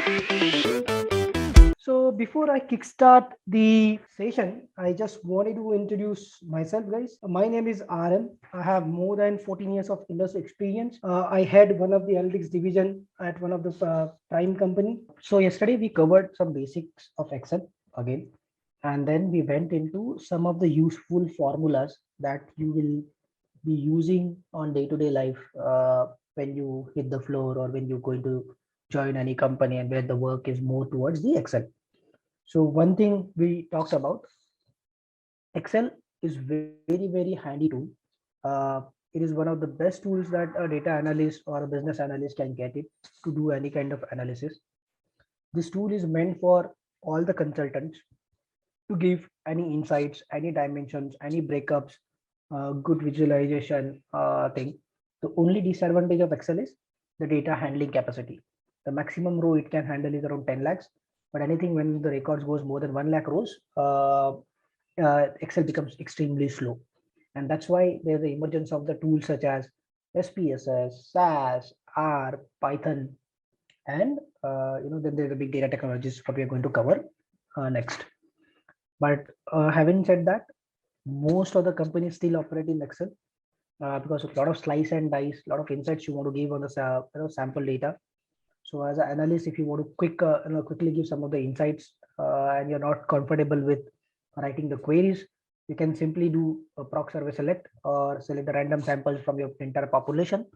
So before I kickstart the session, I just wanted to introduce myself, guys. My name is RM. I have more than 14 years of industry experience. I head one of the analytics division at one of the prime company. So yesterday we covered some basics of Excel again, and then we went into some of the useful formulas that you will be using on day-to-day life when you hit the floor or when you're going to join any company and where the work is more towards the Excel. So one thing we talked about, Excel is very, very handy tool. It is one of the best tools that a data analyst or a business analyst can get it to do any kind of analysis. This tool is meant for all the consultants to give any insights, any dimensions, any breakups, good visualization thing. The only disadvantage of Excel is the data handling capacity. The maximum row it can handle is around 10 lakhs, but anything when the records goes more than 1 lakh rows, Excel becomes extremely slow. And that's why there's the emergence of the tools such as SPSS, SAS, R, Python, and then there's the big data technologies what we are going to cover next. But having said that, most of the companies still operate in Excel because a lot of slice and dice, a lot of insights you want to give on the sample data. So as an analyst, if you want to quickly give some of the insights and you're not comfortable with writing the queries, you can simply do a proc survey select or select the random samples from your entire population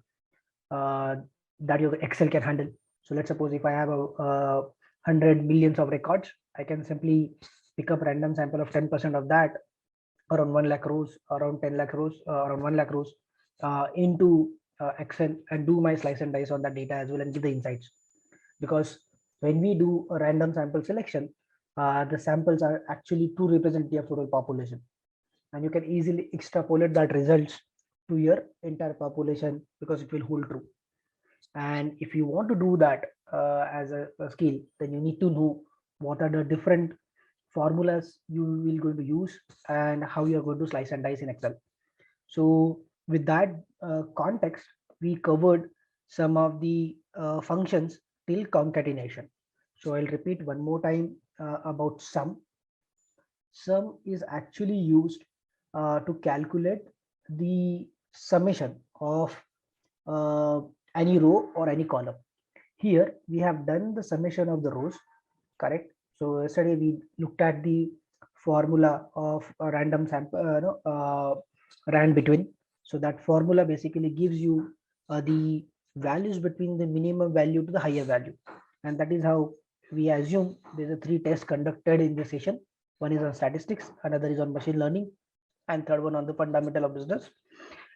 that your Excel can handle. So let's suppose if I have a 100 millions of records, I can simply pick up random sample of 10% of that, around 1 lakh rows, around 10 lakh rows, around 1 lakh rows into Excel and do my slice and dice on that data as well and give the insights. Because when we do a random sample selection, the samples are actually too representative of total population, and you can easily extrapolate that results to your entire population because it will hold true. And if you want to do that as a skill, then you need to know what are the different formulas you will going to use and how you are going to slice and dice in Excel. So with that context, we covered some of the functions till concatenation. So I'll repeat one more time about sum. Sum is actually used to calculate the summation of uh, any row or any column. Here we have done the summation of the rows, correct? So yesterday we looked at the formula of a random sample, ran between. So that formula basically gives you the values between the minimum value to the higher value, and that is how we assume there's a three tests conducted in this session. One is on statistics, another is on machine learning, and third one on the fundamental of business.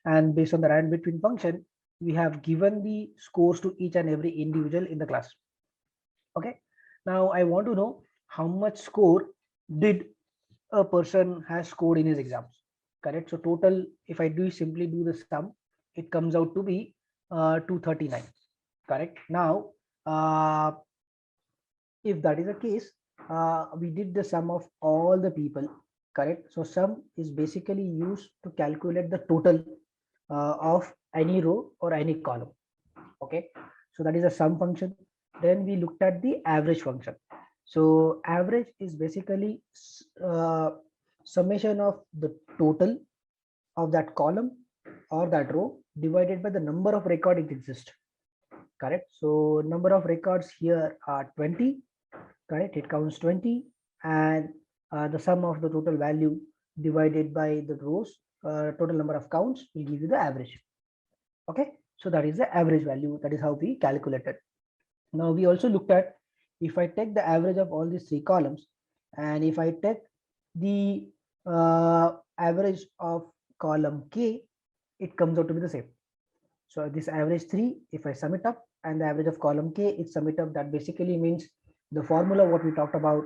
And based on the ran between function, we have given the scores to each and every individual in the class. Okay, now I want to know how much score did a person has scored in his exams, correct? So total, if I do simply do the sum, it comes out to be 239, correct? Now if that is the case, we did the sum of all the people, correct? So sum is basically used to calculate the total of any row or any column. Okay, so that is a sum function. Then we looked at the average function. So average is basically summation of the total of that column or that row divided by the number of record it exists, correct? So number of records here are 20, correct? It counts 20, and the sum of the total value divided by the rows total number of counts will give you the average. Okay, so that is the average value. That is how we calculate it. Now we also looked at, if I take the average of all these three columns, and if I take the average of column K, it comes out to be the same. So this average 3, if I sum it up, and the average of column K, it sum it up, that basically means the formula what we talked about,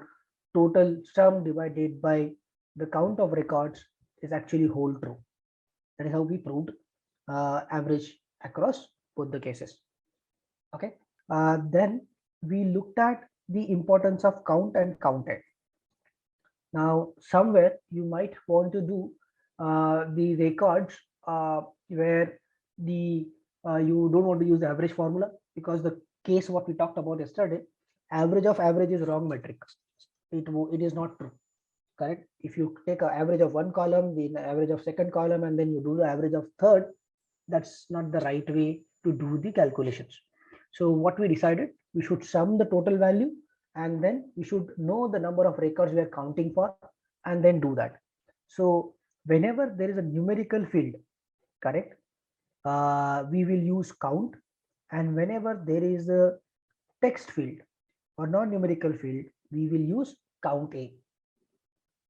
total sum divided by the count of records, is actually hold true. That is how we proved average across both the cases. Okay, then we looked at the importance of count and counted. Now somewhere you might want to do the records where the you don't want to use the average formula, because the case what we talked about yesterday, Average of average is wrong metric. It is not true. Correct. If you take an average of one column, the average of second column, and then you do the average of third, that's not the right way to do the calculations. So what we decided, we should sum the total value, and then we should know the number of records we are counting for, and then do that. So whenever there is a numerical field, correct, we will use count, and whenever there is a text field or non-numerical field, we will use count A.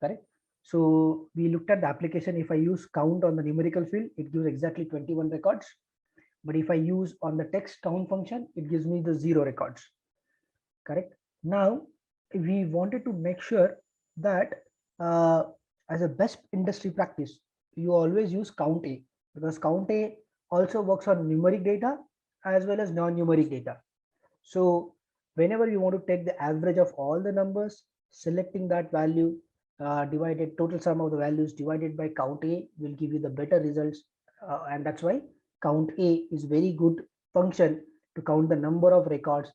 Correct. So we looked at the application. If I use count on the numerical field, it gives exactly 21 records. But if I use on the text count function, it gives me the 0 records. Correct. Now we wanted to make sure that as a best industry practice, you always use count A, because count A also works on numeric data as well as non-numeric data. So whenever you want to take the average of all the numbers, selecting that value, divided total sum of the values divided by count A will give you the better results. And that's why count A is very good function to count the number of records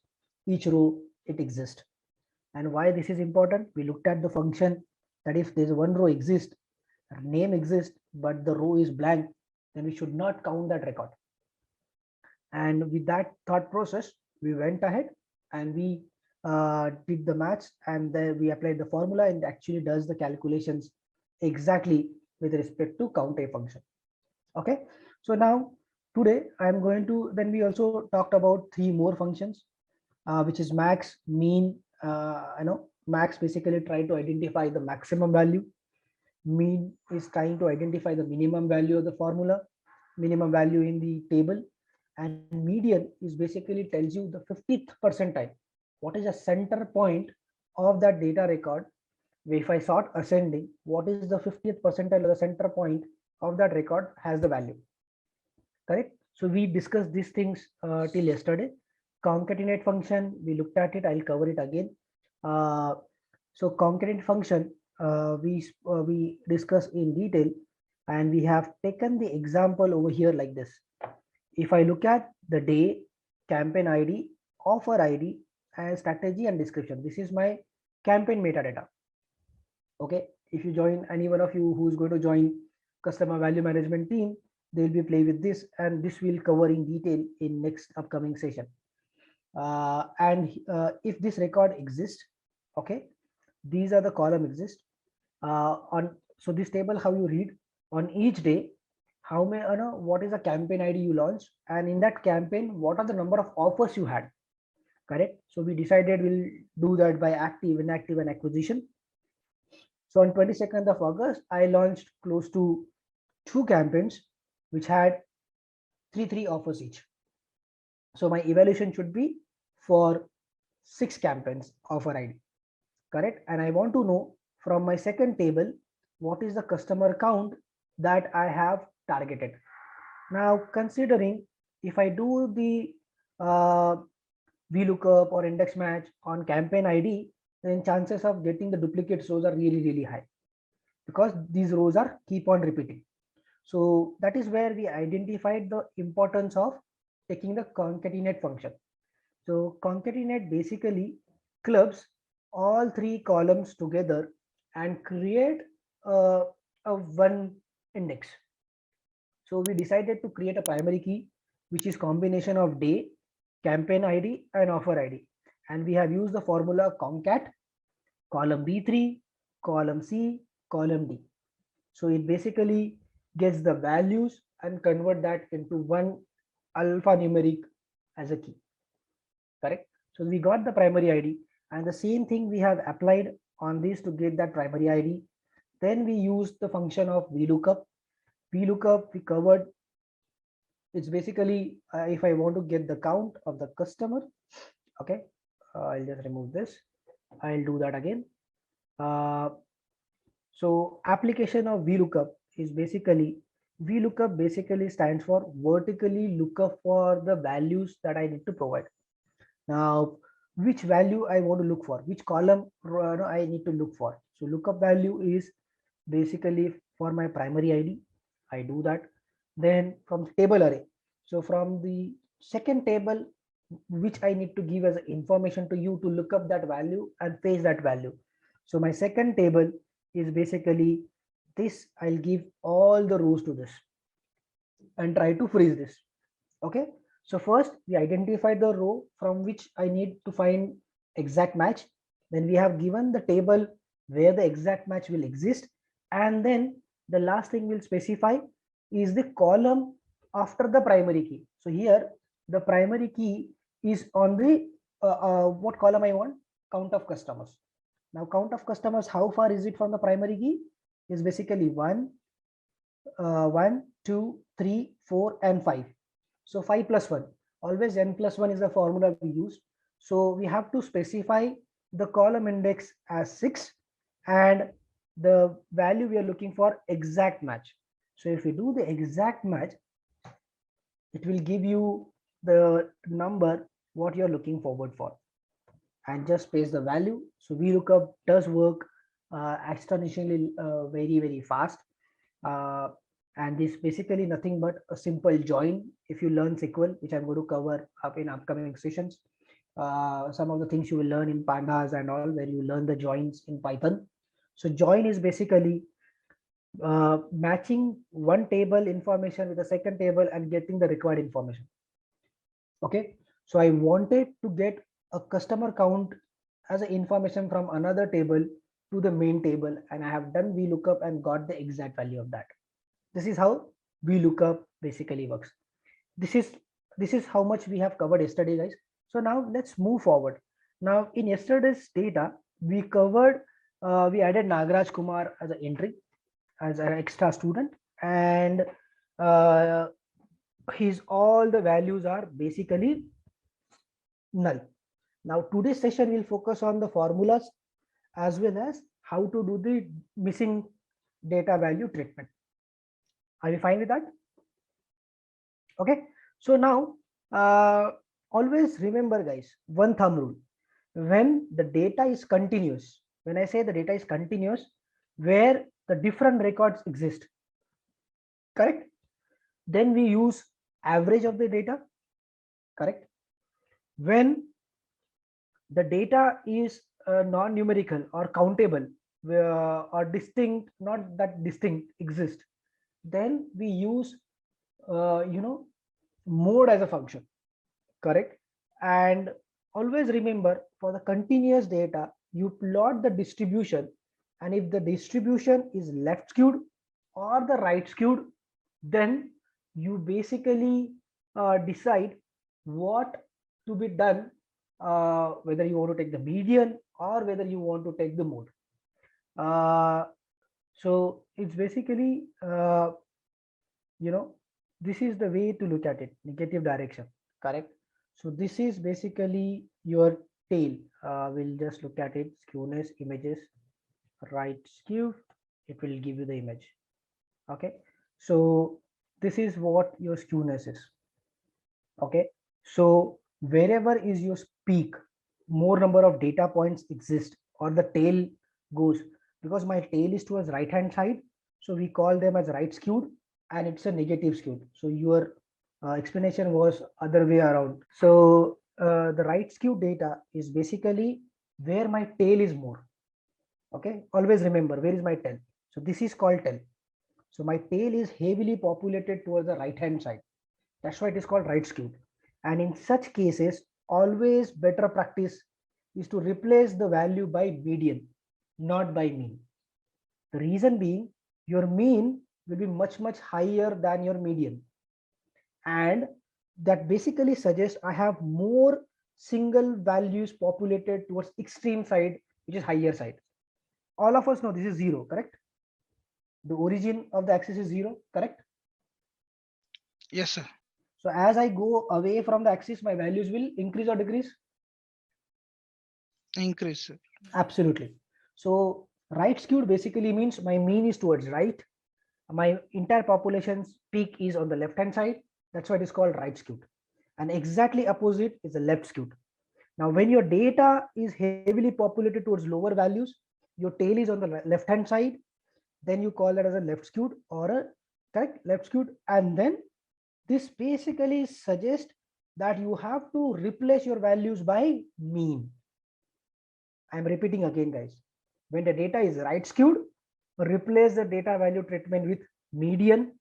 each row it exists. And why this is important, we looked at the function that if there's one row exists, name exists, but the row is blank, then we should not count that record. And with that thought process, we went ahead and we did the maths, and then we applied the formula, and actually does the calculations exactly with respect to count A function. Okay, so now today I'm going to, then we also talked about 3 more functions, which is max, mean. Max basically try to identify the maximum value. Mean is trying to identify the minimum value of the formula, minimum value in the table. And median is basically tells you the 50th percentile, what is the center point of that data record. If I sort ascending, what is the 50th percentile or the center point of that record has the value. Correct. So we discussed these things till yesterday. Concatenate function, we looked at it, I'll cover it again. So concatenate function, we discussed in detail, and we have taken the example over here like this. If I look at the day, campaign ID, offer ID, and strategy and description, this is my campaign metadata. Okay, if you join, any one of you who's going to join customer value management team, they'll be play with this, and this will cover in detail in next upcoming session. If this record exists, okay, these are the column exist so this table, how you read on each day, how may what is the campaign ID you launch, and in that campaign what are the number of offers you had. Correct. So we decided we'll do that by active, inactive, and acquisition. So on 22nd of August, I launched close to 2 campaigns which had three offers each. So my evaluation should be for 6 campaigns offer ID. Correct. And I want to know from my second table, what is the customer count that I have targeted. Now considering if I do the VLOOKUP or index match on campaign ID, then chances of getting the duplicate rows are really high, because these rows are keep on repeating. So that is where we identified the importance of taking the concatenate function. So concatenate basically clubs all 3 columns together and create a one index. So we decided to create a primary key, which is combination of day, campaign ID, and offer ID. And we have used the formula concat, column B3, column C, column D. So it basically gets the values and convert that into one alphanumeric as a key. Correct. So we got the primary ID, and the same thing we have applied on this to get that primary ID. Then we used the function of VLOOKUP. VLOOKUP we covered. It's basically if I want to get the count of the customer. Okay, I'll just remove this. I'll do that again. So application of VLOOKUP is basically, VLOOKUP basically stands for vertically lookup for the values that I need to provide. Now, which value I want to look for, which column I need to look for. So lookup value is basically for my primary ID. I do that. Then from table array. So from the second table, which I need to give as information to you to look up that value and paste that value. So my second table is basically this. I'll give all the rows to this and try to freeze this. Okay. So first we identify the row from which I need to find exact match. Then we have given the table where the exact match will exist. And then the last thing we'll specify is the column after the primary key. So here the primary key is on the what column I want? Count of customers. Now count of customers, how far is it from the primary key? Is basically 1, 1, 2, 3, 4, and 5. So 5 plus 1. Always n plus 1 is the formula we use. So we have to specify the column index as 6 and the value we are looking for exact match. So if we do the exact match, it will give you the number what you're looking forward for, and just paste the value. So VLOOKUP does work astonishingly very fast. And this basically nothing but a simple join. If you learn SQL, which I'm going to cover up in upcoming sessions, some of the things you will learn in pandas and all, where you learn the joins in Python. So join is basically matching one table information with the second table and getting the required information. Okay, so I wanted to get a customer count as an information from another table to the main table, and I have done VLOOKUP and got the exact value of that. This is how VLOOKUP basically works. This is how much we have covered yesterday, guys. So now let's move forward. Now in yesterday's data, we covered, we added Nagaraj Kumar as an entry, as an extra student, and his all the values are basically null. Now today's session will focus on the formulas as well as how to do the missing data value treatment. Are you fine with that? Okay. So now always remember, guys, one thumb rule. When the data is continuous, when I say the data is continuous, where the different records exist, correct? Then we use average of the data, correct? When the data is non-numerical or countable or distinct, not that distinct exist, then we use mode as a function, correct? And always remember, for the continuous data, you plot the distribution, and if the distribution is left skewed or the right skewed, then you basically decide what to be done, whether you want to take the median or whether you want to take the mode. So it's basically this is the way to look at it, negative direction, correct? So this is basically your tail. We'll just look at it, skewness, images, right skew, it will give you the image. Okay, so this is what your skewness is. Okay, so wherever is your peak, more number of data points exist, or the tail goes, because my tail is towards right hand side, so we call them as right skewed, and it's a negative skewed. So your explanation was other way around. So the right skewed data is basically where my tail is more. Okay, always remember, where is my tail? So this is called tail. So my tail is heavily populated towards the right hand side. That's why it is called right skewed. And in such cases, always better practice is to replace the value by median, not by mean. The reason being, your mean will be much higher than your median, and that basically suggests I have more single values populated towards extreme side, which is higher side. All of us know this is 0, correct? The origin of the axis is 0, correct? Yes, sir. So as I go away from the axis, my values will increase or decrease? Increase, sir. Absolutely. So right skewed basically means my mean is towards right, my entire population's peak is on the left hand side. That's why it is called right skewed. And exactly opposite is the left skewed. Now when your data is heavily populated towards lower values, your tail is on the left hand side, then you call that as a left skewed or a correct left skewed. And then this basically suggests that you have to replace your values by mean. I'm repeating again, guys. When the data is right skewed, replace the data value treatment with median.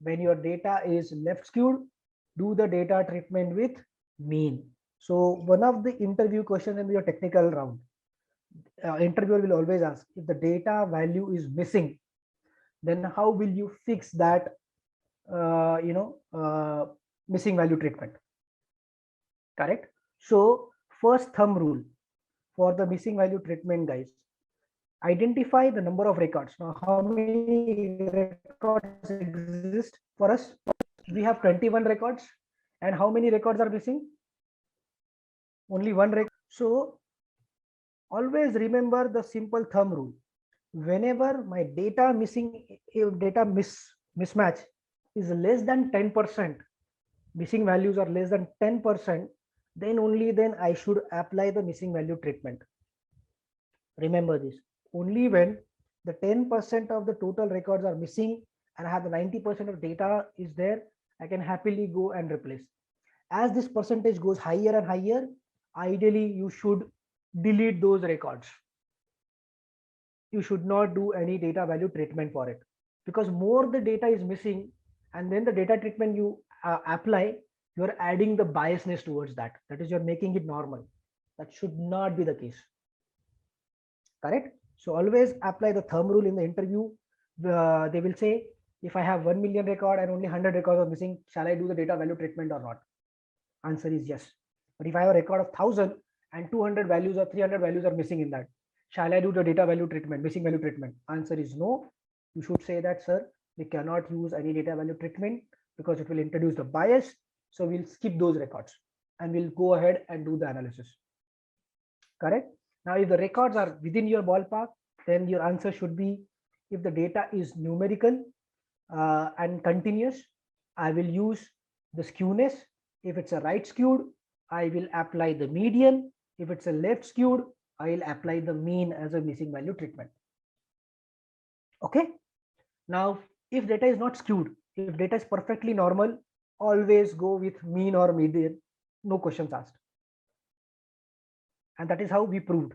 When your data is left skewed, do the data treatment with mean. So one of the interview questions in your technical round, interviewer will always ask, if the data value is missing, then how will you fix that missing value treatment? Correct. So first thumb rule for the missing value treatment, guys, identify the number of records. Now how many records exist for us? We have 21 records. And how many records are missing? Only one record. So always remember the simple thumb rule. Whenever my data mismatch is less than 10%, missing values are less than 10%, then only then I should apply the missing value treatment. Remember this. Only when the 10% of the total records are missing and I have the 90% of data is there, I can happily go and replace. As this percentage goes higher and higher, ideally you should delete those records. You should not do any data value treatment for it, because more the data is missing and then the data treatment you apply, you're adding the biasness towards that. That is, you're making it normal. That should not be the case. Correct. So always apply the thumb rule in the interview. They will say, if I have 1 million record and only 100 records are missing, shall I do the data value treatment or not? Answer is yes. But if I have a record of 1000 and 200 values or 300 values are missing in that, shall I do the data value treatment, missing value treatment? Answer is no. You should say that, sir, we cannot use any data value treatment because it will introduce the bias. So we'll skip those records and we'll go ahead and do the analysis. Correct. Now, if the records are within your ballpark, then your answer should be, if the data is numerical and continuous, I will use the skewness. If it's a right skewed, I will apply the median. If it's a left skewed, I will apply the mean as a missing value treatment. Okay. Now, if data is not skewed, if data is perfectly normal, always go with mean or median, no questions asked. And that is how we proved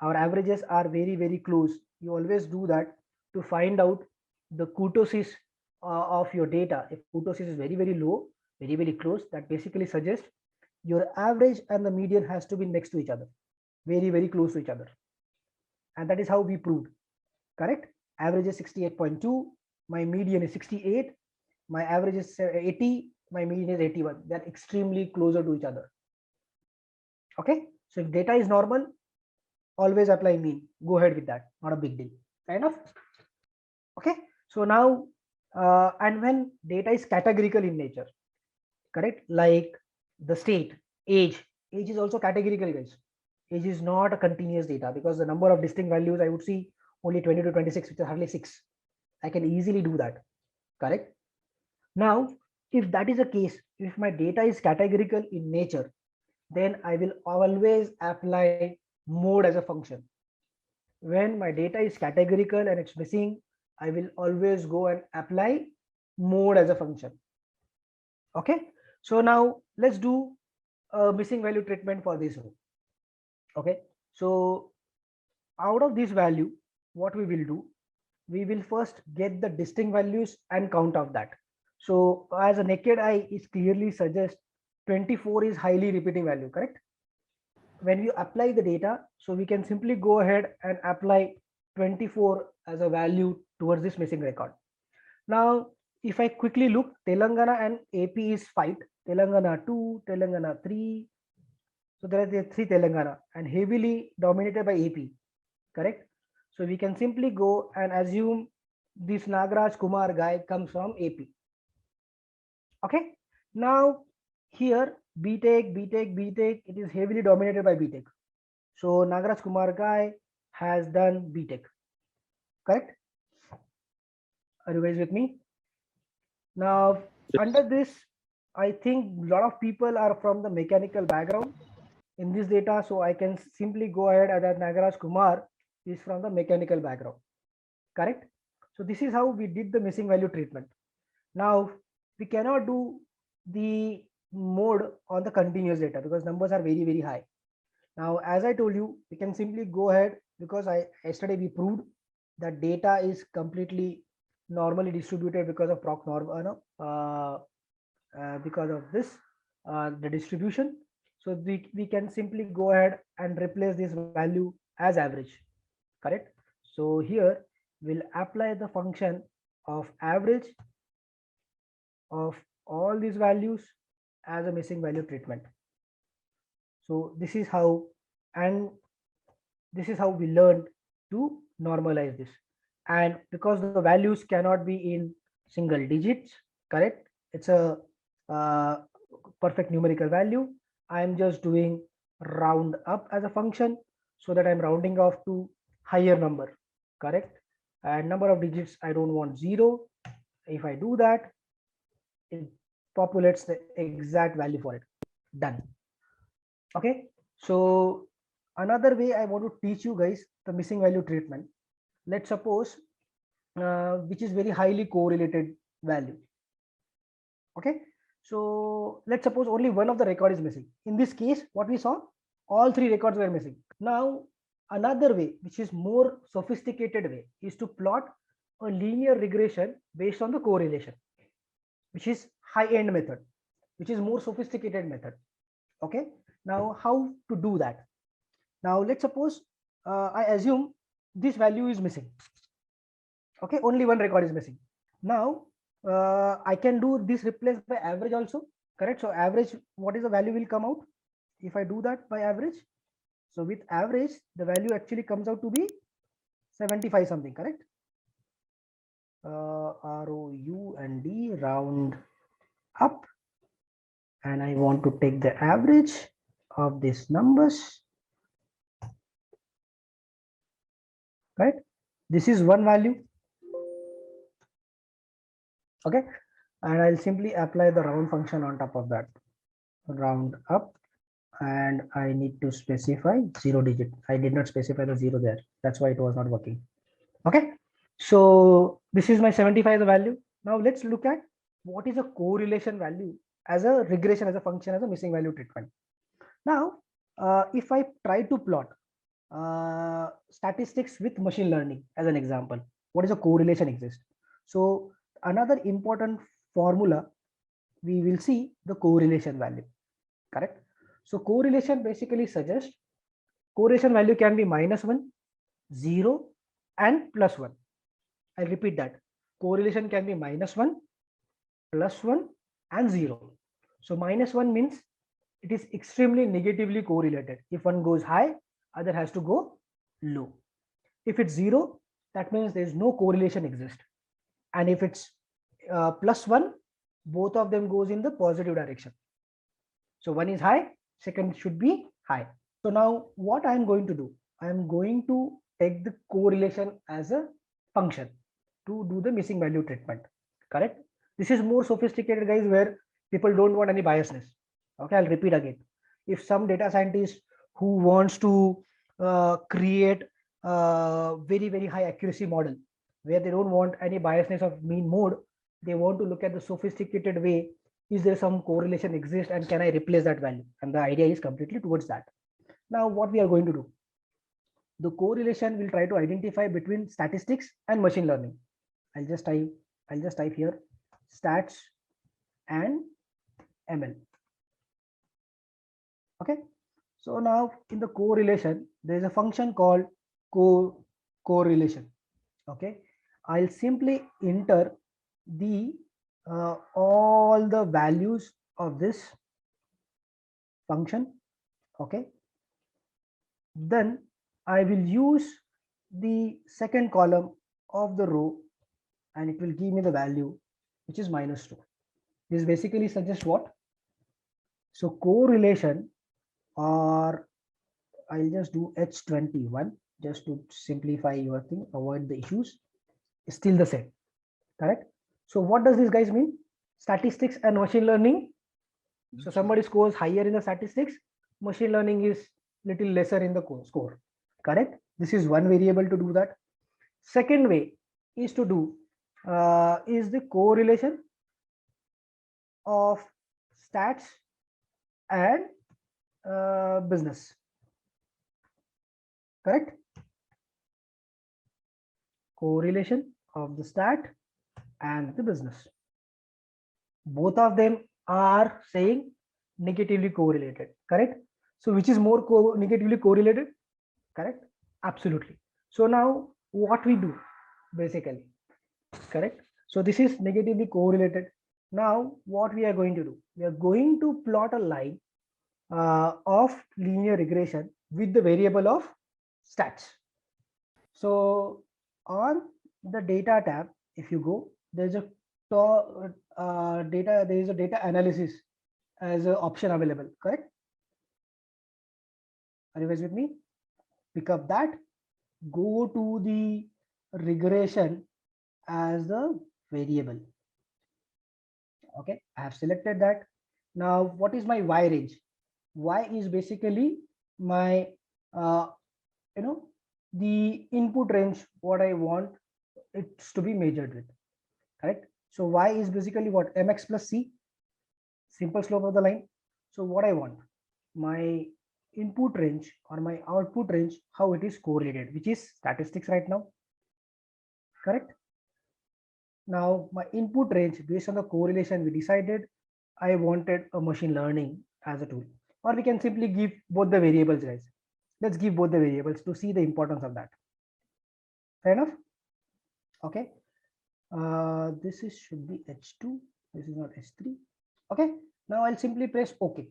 our averages are very, very close. You always do that to find out the kurtosis of your data. If kurtosis is very, very low, very, very close, that basically suggests your average and the median has to be next to each other, very, very close to each other. And that is how we proved. Correct. Average is 68.2, my median is 68, my average is 80, my median is 81. They're extremely closer to each other. Okay. So if data is normal, always apply mean. Go ahead with that. Not a big deal. Kind of. Okay. So now, and when data is categorical in nature, correct? Like the state, age is also categorical, guys. Age is not a continuous data, because the number of distinct values I would see only 20 to 26, which is hardly 6. I can easily do that. Correct. Now, if that is the case, if my data is categorical in nature, then I will always apply mode as a function. When my data is categorical and it's missing, I will always go and apply mode as a function. Okay. So now let's do a missing value treatment for this row. Okay. So out of this value, what we will do, we will first get the distinct values and count of that. So as a naked eye, it clearly suggests 24 is highly repeating value, correct? When you apply the data, so we can simply go ahead and apply 24 as a value towards this missing record. Now, if I quickly look, Telangana and AP is fight, Telangana 2, Telangana 3. So there are the 3 Telangana and heavily dominated by AP, correct? So we can simply go and assume this Nagraj Kumar guy comes from AP. Okay. Now here BTech, it is heavily dominated by BTech. So Nagraj Kumar guy has done BTech. Correct? Are you guys with me? Now, under this, I think a lot of people are from the mechanical background in this data. So I can simply go ahead and that Nagraj Kumar is from the mechanical background. Correct? So this is how we did the missing value treatment. Now, we cannot do the mode on the continuous data because numbers are very, very high. Now, as I told you, we can simply go ahead because yesterday we proved that data is completely normally distributed because of proc norm, because of this, the distribution. So we can simply go ahead and replace this value as average, correct? So here we'll apply the function of average of all these values as a missing value treatment. So this is how, and this is how we learned to normalize this. And because the values cannot be in single digits, correct? It's a uh, perfect numerical value. I'm just doing round up as a function so that I'm rounding off to higher number, correct? And number of digits, I don't want 0. If I do that, it populates the exact value for it. Done. Okay. So another way I want to teach you guys the missing value treatment. Let's suppose which is very highly correlated value. Okay. So let's suppose only one of the record is missing. In this case, what we saw, all 3 records were missing. Now, another way, which is more sophisticated way, is to plot a linear regression based on the correlation, which is high-end method, which is more sophisticated method. Okay. Now, how to do that? Now, let's suppose I assume this value is missing. Okay, only one record is missing. Now, I can do this replaced by average also, correct? So average, what is the value will come out if I do that by average? So with average, the value actually comes out to be 75 something, correct? ROU and D, round up, and I want to take the average of these numbers, right? This is one value. Okay, and I'll simply apply the round function on top of that, round up, and I need to specify 0 digit. I did not specify the 0 there, that's why it was not working. Okay, so this is my 75 the value. Now let's look at what is a correlation value as a regression, as a function, as a missing value treatment. Now if I try to plot statistics with machine learning as an example, what is a correlation exist? So another important formula, we will see the correlation value, correct? So correlation basically suggests correlation value can be -1, 0 and +1. I repeat that, correlation can be -1, +1 and 0. So -1 means it is extremely negatively correlated. If one goes high, other has to go low. If it's 0, that means there is no correlation exist. And if it's +1, both of them goes in the positive direction. So one is high, second should be high. So now what I am going to do, I am going to take the correlation as a function to do the missing value treatment, correct? This is more sophisticated, guys, where people don't want any biasness. Okay, I'll repeat again. If some data scientist who wants to create a very, very high accuracy model where they don't want any biasness of mean mode, they want to look at the sophisticated way, is there some correlation exist and can I replace that value? And the idea is completely towards that. Now what we are going to do, the correlation will try to identify between statistics and machine learning. I'll just type here stats and ML. Okay, so now in the correlation there is a function called correlation. Okay, I'll simply enter the all the values of this function. Okay, then I will use the second column of the row and it will give me the value which is -2. This basically suggests what? So correlation, or I'll just do H21 just to simplify your thing, avoid the issues, is still the same, correct? So what does this guys mean? Statistics and machine learning. So somebody scores higher in the statistics, machine learning is little lesser in the score, correct? This is one variable to do that. Second way is to do is the correlation of stats and business. Correct? Correlation of the stat and the business. Both of them are saying negatively correlated. Correct? So which is more negatively correlated? Correct? Absolutely. So now what we do basically, correct? So this is negatively correlated. Now what we are going to do? We are going to plot a line of linear regression with the variable of stats. So on the data tab, if you go, there's a there is a data analysis as an option available, correct? Are you guys with me? Pick up that, go to the regression as the variable. Okay, I have selected that. Now, what is my Y range? Y is basically my, the input range, what I want it's to be measured with, correct? So Y is basically what? Mx plus C, simple slope of the line. So what I want, my input range or my output range, how it is correlated, which is statistics right now, correct? Now my input range based on the correlation we decided I wanted a machine learning as a tool, or we can simply give both the variables, guys. Let's give both the variables to see the importance of that. Fair enough? Okay. This is should be H2. This is not H3. Okay. Now I'll simply press OK.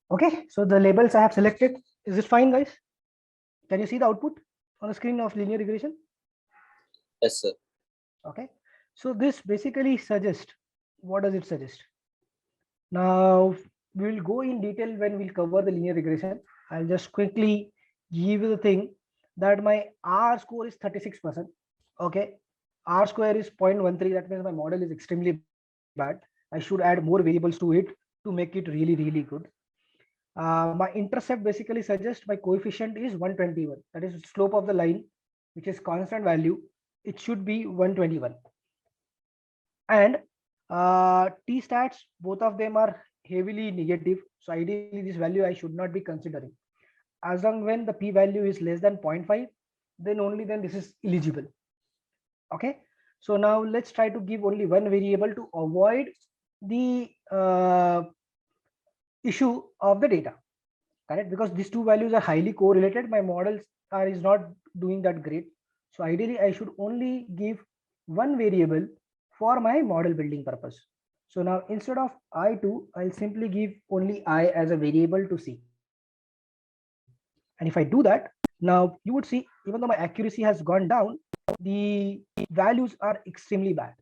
Okay. So the labels I have selected. Is it fine, guys? Can you see the output on the screen of linear regression? Yes, sir. Okay. So this basically suggests, what does it suggest? Now we will go in detail when we'll cover the linear regression. I'll just quickly give you the thing that my R score is 36%. Okay. R square is 0.13. That means my model is extremely bad. I should add more variables to it to make it really, really good. My intercept basically suggests my coefficient is 121. That is slope of the line, which is constant value. It should be 121. And T stats, both of them are heavily negative. So ideally this value I should not be considering. As long when the p value is less than 0.5, then only then this is eligible. Okay. So now let's try to give only one variable to avoid the issue of the data, correct? Because these two values are highly correlated. My models is not doing that great. So ideally I should only give one variable for my model building purpose. So now instead of I2, I'll simply give only I as a variable to see. And if I do that, now you would see, even though my accuracy has gone down, the values are extremely bad.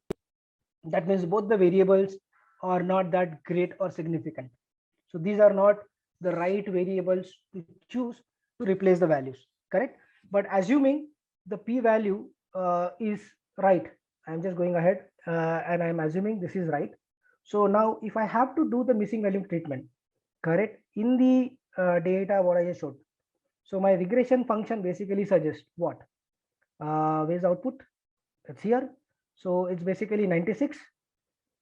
That means both the variables are not that great or significant. So these are not the right variables to choose to replace the values, correct? But assuming the p-value is right, I'm just going ahead and I'm assuming this is right. So now if I have to do the missing value treatment, correct, in the data what I just showed. So my regression function basically suggests what? Where's the output? It's here. So it's basically 96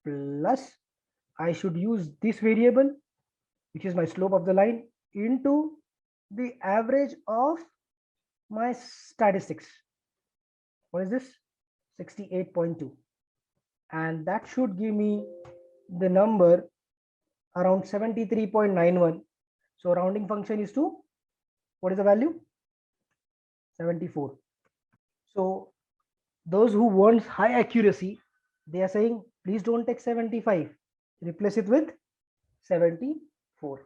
plus I should use this variable, which is my slope of the line, into the average of my statistics. What is this? 68.2. And that should give me the number around 73.91. So rounding function is to, what is the value? 74. So those who want high accuracy, they are saying, please don't take 75, replace it with 74.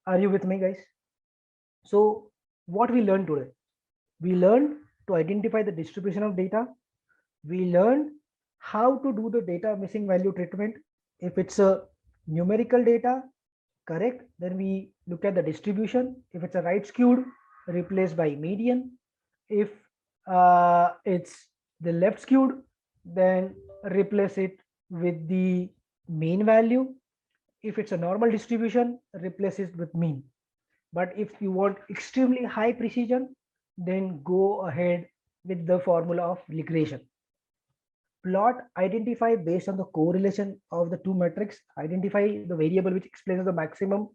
Are you with me, guys? So what we learned today? We learned to identify the distribution of data. We learned how to do the data missing value treatment. If it's a numerical data, correct, then we look at the distribution. If it's a right skewed, replaced by median. If it's the left skewed, then replace it with the mean value. If it's a normal distribution, replace it with mean. But if you want extremely high precision, then go ahead with the formula of regression. Plot, identify based on the correlation of the two metrics, identify the variable which explains the maximum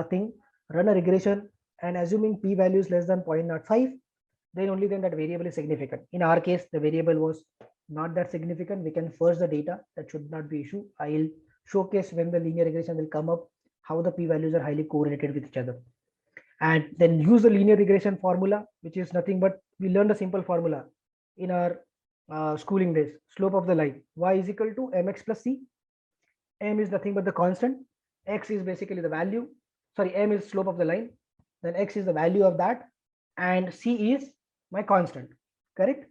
thing, run a regression, and assuming p value is less than 0.05, then only then that variable is significant. In our case, the variable was not that significant. We can further the data. That should not be issue. I'll showcase when the linear regression will come up how the p values are highly correlated with each other, and then use the linear regression formula, which is nothing but we learned a simple formula in our schooling days. Slope of the line, y is equal to mx plus c. M is nothing but the constant, x is basically the value, sorry, m is slope of the line, then x is the value of that, and c is my constant, correct?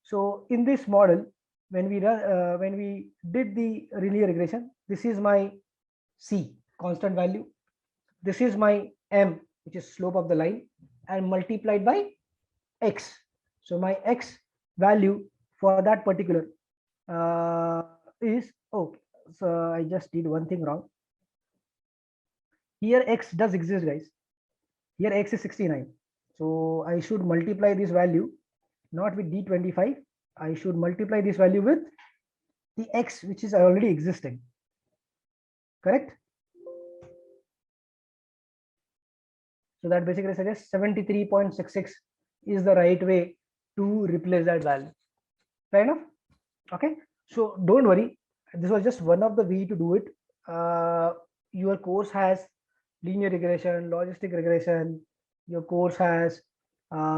So in this model, when we did the linear regression, this is my c, constant value, this is my m, which is slope of the line, and multiplied by x. So my x value for that particular is, okay, so I just did one thing wrong. Here x does exist, guys. Here x is 69. So I should multiply this value not with d25. I should multiply this value with the x which is already existing. Correct? So that basically suggests 73.66 is the right way to replace that value. Fair enough? Okay. So don't worry. This was just one of the way to do it. Your course has linear regression, logistic regression. Your course has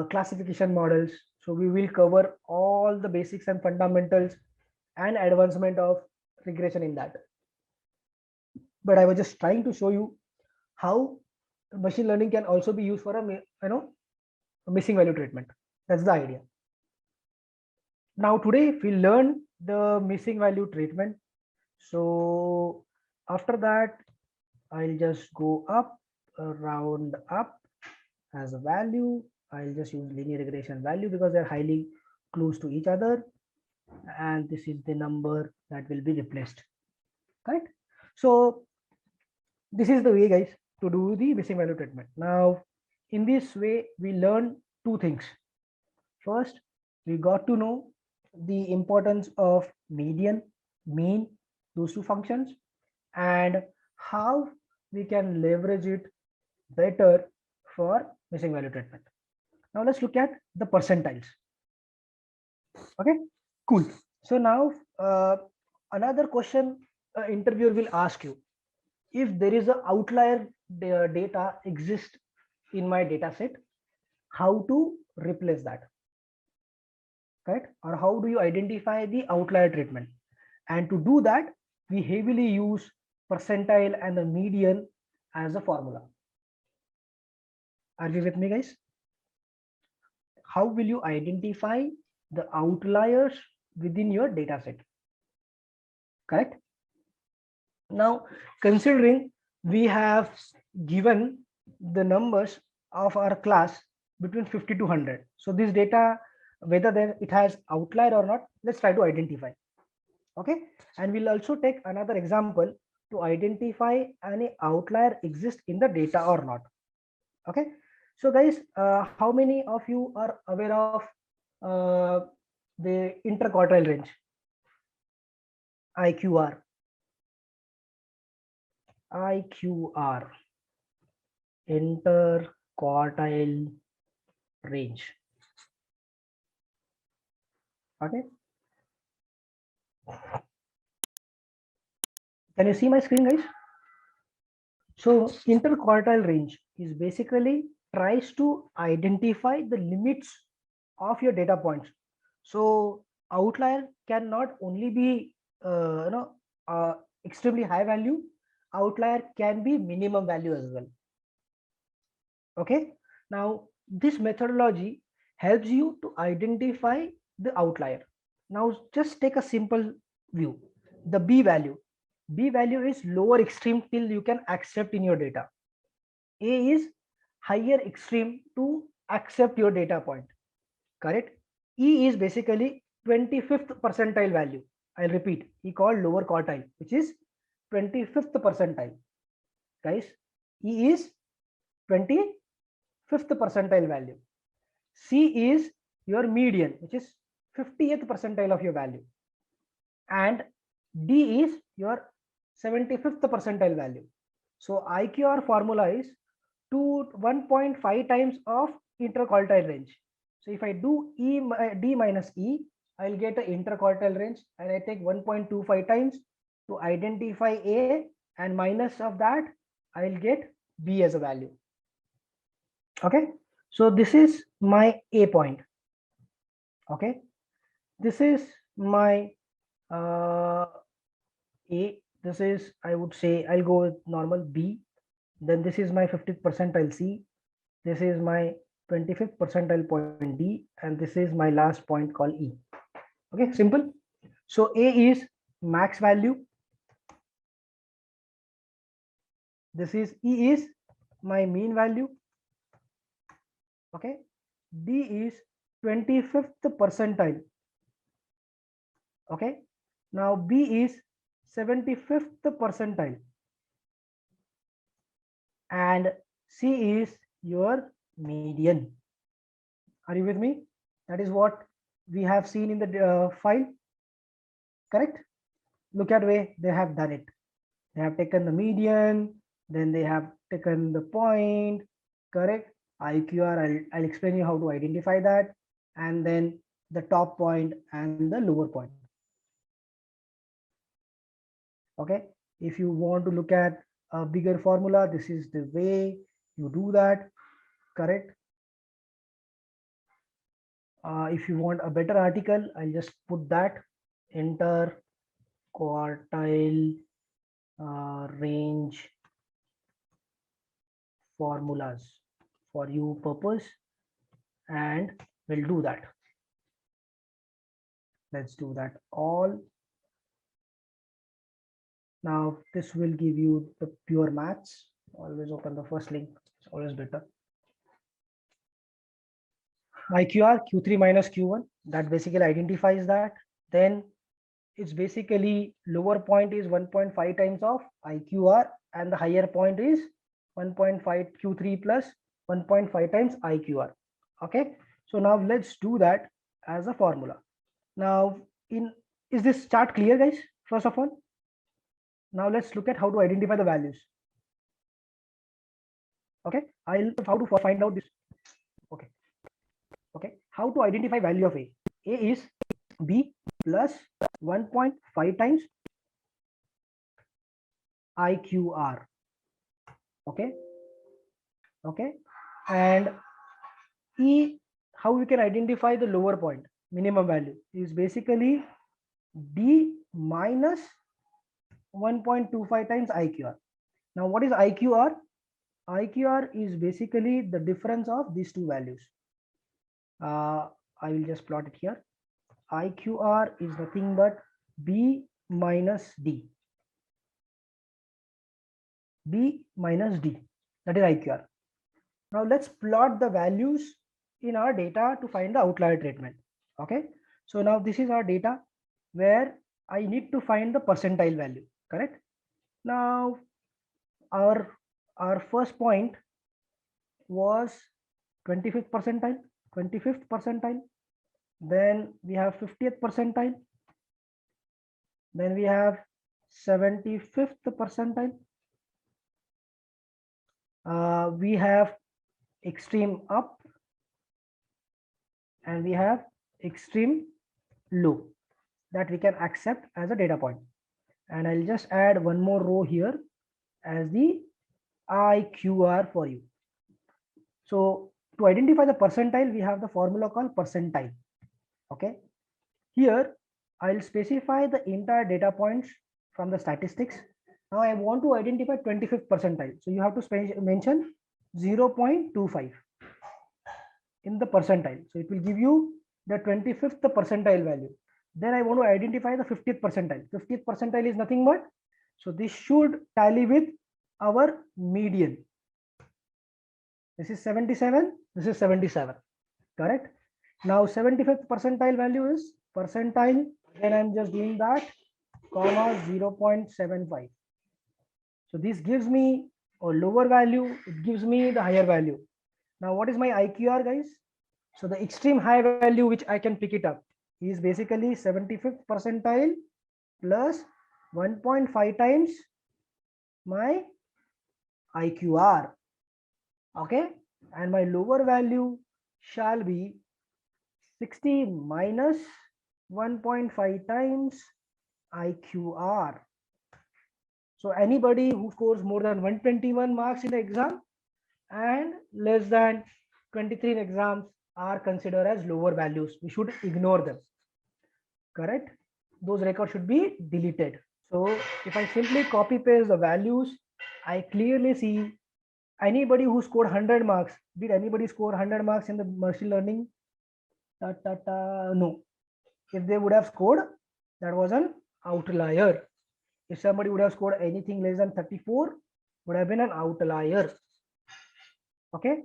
classification models. So we will cover all the basics and fundamentals and advancement of regression in that. But I was just trying to show you how machine learning can also be used for a missing value treatment. That's the idea. Now today we learn the missing value treatment. So after that, I'll just go up, round up as a value. I'll just use linear regression value because they're highly close to each other. And this is the number that will be replaced. Correct? So this is the way, guys, to do the missing value treatment. Now, in this way, we learn two things. First, we got to know the importance of median, mean, those two functions, and how we can leverage it better for missing value treatment. Now let's look at the percentiles. Okay, cool. So now another question interviewer will ask you, if there is an outlier data exists in my data set, how to replace that, correct? Or how do you identify the outlier treatment? And to do that, we heavily use percentile and the median as a formula. Are you with me, guys? How will you identify the outliers within your data set? Correct? Now, considering we have given the numbers of our class between 50 to 100. So this data, whether then it has outlier or not, let's try to identify. Okay. And we'll also take another example to identify any outlier exists in the data or not. Okay. So guys, how many of you are aware of the interquartile range, IQR? IQR, interquartile range. Okay. Can you see my screen, guys? So interquartile range is basically tries to identify the limits of your data points. So outlier can not only be extremely high value, outlier can be minimum value as well. Okay. Now this methodology helps you to identify the outlier. Now just take a simple view. The B value. B value is lower extreme till you can accept in your data. A is higher extreme to accept your data point. Correct? E is basically 25th percentile value. I'll repeat. E called lower quartile, which is 25th percentile. Guys, E is 25th percentile value. C is your median, which is 50th percentile of your value. And D is your 75th percentile value. So IQR formula is 1.5 times of interquartile range. So if I do D minus E, I'll get an interquartile range, and I take 1.25 times to identify A, and minus of that, I'll get B as a value. Okay, so this is my A point. Okay, this is my A. This is, I would say, I'll go with normal B. Then this is my 50th percentile C. This is my 25th percentile point D, and this is my last point called E. Okay, simple. So A is max value. This is E is my mean value. Okay, D is 25th percentile. Okay, now B is 75th percentile, and C is your median. Are you with me? That is what we have seen in the file, correct? Look at way they have done it. They have taken the median, then they have taken the point, correct? IQR, I'll explain you how to identify that, and then the top point and the lower point. Okay, if you want to look at a bigger formula, this is the way you do that, correct? If you want a better article, I'll just put that interquartile range formulas for you purpose, and we'll do that. Let's do that all. Now this will give you the pure maths. Always open the first link, it's always better. IQR Q3 minus Q1, that basically identifies that. Then it's basically lower point is 1.5 times of IQR, and the higher point is 1.5 Q3 plus 1.5 times IQR. Okay, so now let's do that as a formula. Now, is this chart clear, guys? First of all, now let's look at how to identify the values. Okay, I'll how to find out this. Okay, okay, how to identify value of A. A is B plus 1.5 times IQR. Okay, okay, and E, how we can identify the lower point minimum value is basically D minus 1.25 times IQR. Now what is IQR? IQR is basically the difference of these two values. I will just plot it here. IQR is nothing but B minus D. B minus D, that is IQR. Now let's plot the values in our data to find the outlier treatment. Okay, so now this is our data where I need to find the percentile value, correct? Now our first point was 25th percentile, 25th percentile, then we have 50th percentile, then we have 75th percentile, we have extreme up, and we have extreme low that we can accept as a data point. And I'll just add one more row here as the IQR for you. So to identify the percentile, we have the formula called percentile. Okay, here I'll specify the entire data points from the statistics. Now I want to identify 25th percentile, so you have to mention 0.25 in the percentile, so it will give you the 25th percentile value. Then I want to identify the 50th percentile. 50th percentile is nothing but, so this should tally with our median. This is 77, this is 77, correct? Now 75th percentile value is percentile, then I'm just doing that, comma 0.75. So this gives me a lower value, it gives me the higher value. Now what is my IQR, guys? So the extreme high value which I can pick it up is basically 75th percentile plus 1.5 times my IQR. Okay, and my lower value shall be 60 minus 1.5 times IQR. So anybody who scores more than 121 marks in the exam and less than 23 in exams are considered as lower values. We should ignore them. Correct? Those records should be deleted. So if I simply copy paste the values, I clearly see anybody who scored 100 marks. Did anybody score 100 marks in the machine learning? No. If they would have scored, that was an outlier. If somebody would have scored anything less than 34, would have been an outlier. Okay.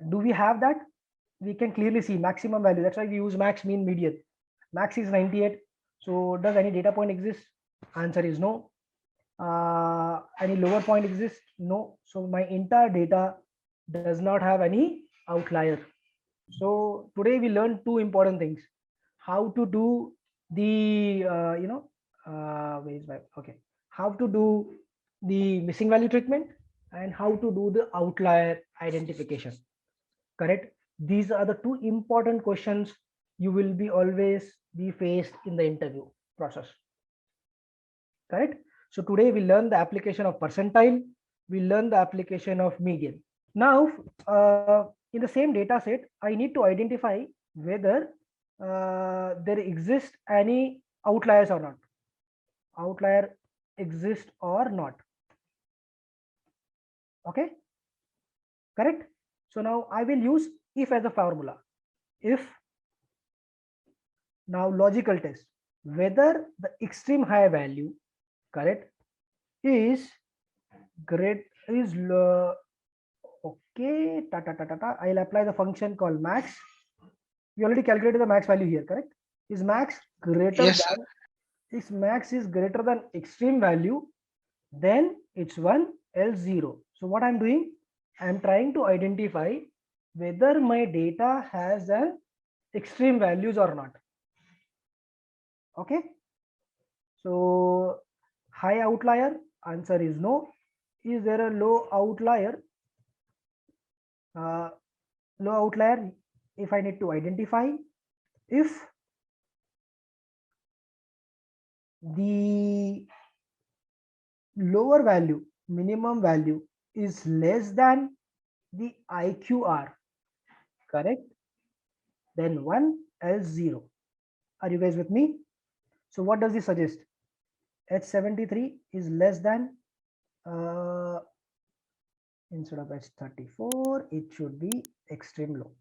Do we have that? We can clearly see maximum value. That's why we use max, mean, median. Max is 98. So does any data point exist? Answer is no. Any lower point exist? No. So my entire data does not have any outlier. So today we learned two important things: how to do the how to do the missing value treatment and how to do the outlier identification. Correct? These are the two important questions you will be always be faced in the interview process. Correct? So today we learn the application of percentile, we learn the application of median. Now in the same data set, I need to identify whether there exists any outliers or not. Outlier exists or not. Okay, correct? So now I will use if as a formula. If, now logical test, whether the extreme high value, correct, is great, is low. Okay, I'll apply the function called max. We already calculated the max value here, correct? Is max greater Yes, sir. than, if max is greater than extreme value, then it's 1, else 0. So what I'm doing, I'm trying to identify whether my data has an extreme values or not. Okay, so high outlier, answer is no. Is there a low outlier? Low outlier, if I need to identify, if the lower value, minimum value, is less than the IQR, correct, then 1, else 0. Are you guys with me? So what does this suggest? H73 is less than instead of H34, it should be extreme low.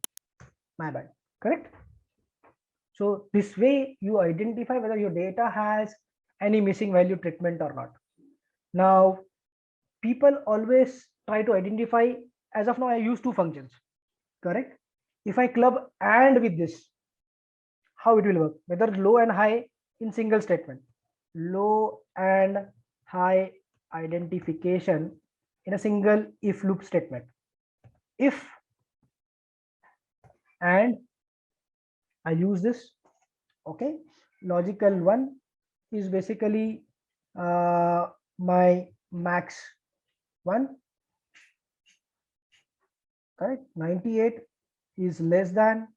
My bad. Correct? So this way you identify whether your data has any missing value treatment or not. Now, people always try to identify, as of now, I use two functions. Correct? If I club and with this, how it will work? Whether low and high in single statement. Low and high identification in a single if loop statement. If and I use this. Okay, logical one is basically my max one. Correct. 98 is less than,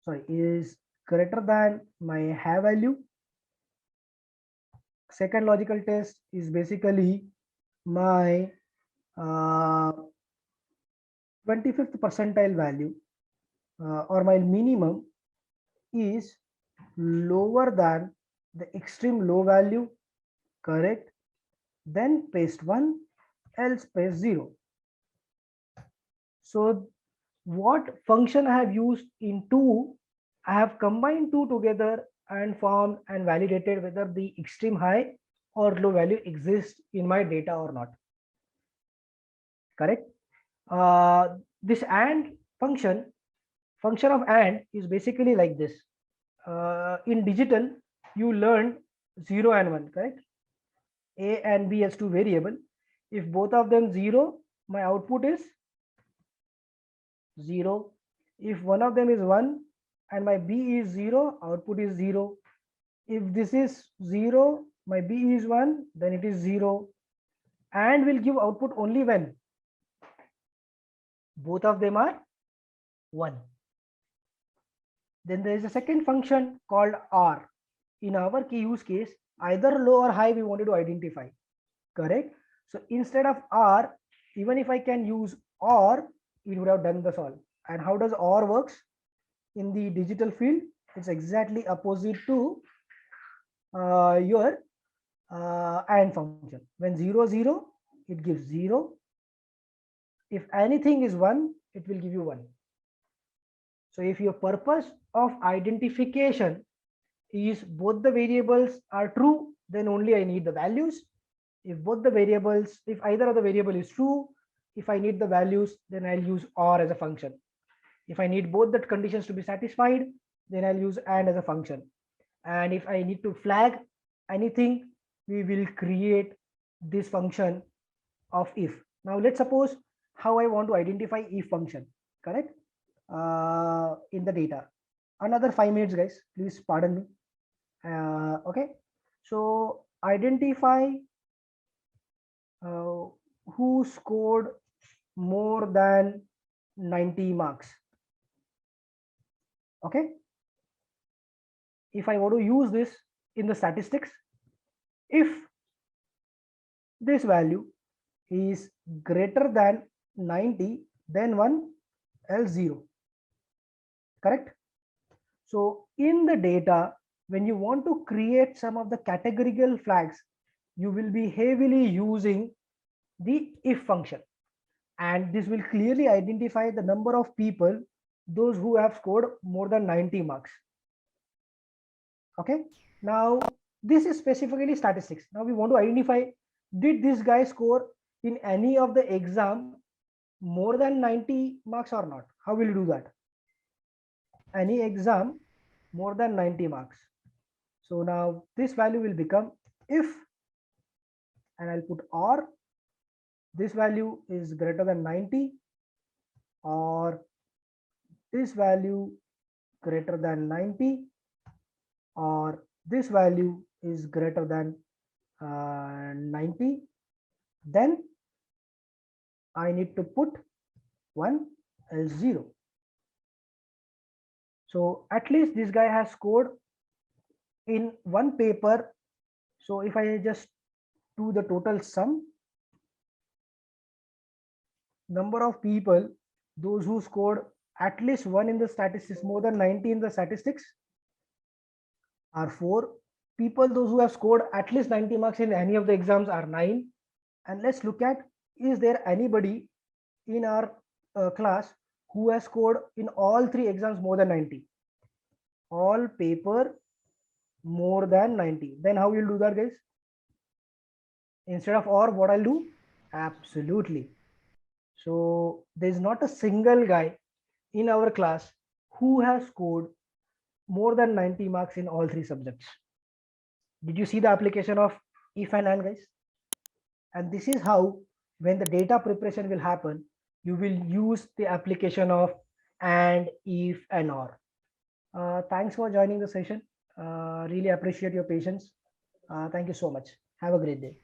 sorry, is greater than my high value. Second logical test is basically my 25th percentile value or my minimum is lower than the extreme low value, correct, then paste 1, else paste 0. So what function I have used in 2, I have combined 2 together and formed and validated whether the extreme high or low value exists in my data or not. Correct? This AND function of AND is basically like this. In digital, you learned 0 and 1, correct? A and B as two variable. If both of them 0, my output is 0. If one of them is 1 and my B is 0, output is 0. If this is 0, my B is 1, then it is 0. And will give output only when Both of them are 1. Then there is a second function called OR. In our key use case, either low or high we wanted to identify, correct? So instead of OR, even if I can use OR, it would have done this all. And how does OR works? In the digital field, it's exactly opposite to your AND function. When 0, 0, it gives 0. If anything is 1, it will give you 1. So if your purpose of identification is both the variables are true, then only I need the values. If both the variables, if either of the variable is true, if I need the values, then I'll use OR as a function. If I need both the conditions to be satisfied, then I'll use AND as a function. And if I need to flag anything, we will create this function of if. Now let's suppose how I want to identify if function, correct? In the data. Another 5 minutes, guys, please pardon me. Okay, so identify who scored more than 90 marks. Okay, if I want to use this in the statistics, if this value is greater than 90, then 1, else 0, correct? So in the data, when you want to create some of the categorical flags, you will be heavily using the if function, and this will clearly identify the number of people, those who have scored more than 90 marks. Okay, now this is specifically statistics. Now we want to identify, did this guy score in any of the exam more than 90 marks or not? How will you do that? Any exam more than 90 marks. So now this value will become if, and I'll put or, this value is greater than 90, or this value greater than 90, or this value is greater than 90, then I need to put 1, else 0. So at least this guy has scored in one paper. So if I just do the total sum, number of people, those who scored at least 1 in the statistics, more than 90 in the statistics, are 4 people. Those who have scored at least 90 marks in any of the exams are 9. And let's look at, is there anybody in our class who has scored in all 3 exams more than 90? All paper more than 90. Then how you'll do that, guys? Instead of or, what I'll do? Absolutely. So there's not a single guy in our class who has scored more than 90 marks in all 3 subjects. Did you see the application of if and AND, guys? And this is how, when the data preparation will happen, you will use the application of and, if, and or. Thanks for joining the session. Really appreciate your patience. Thank you so much. Have a great day.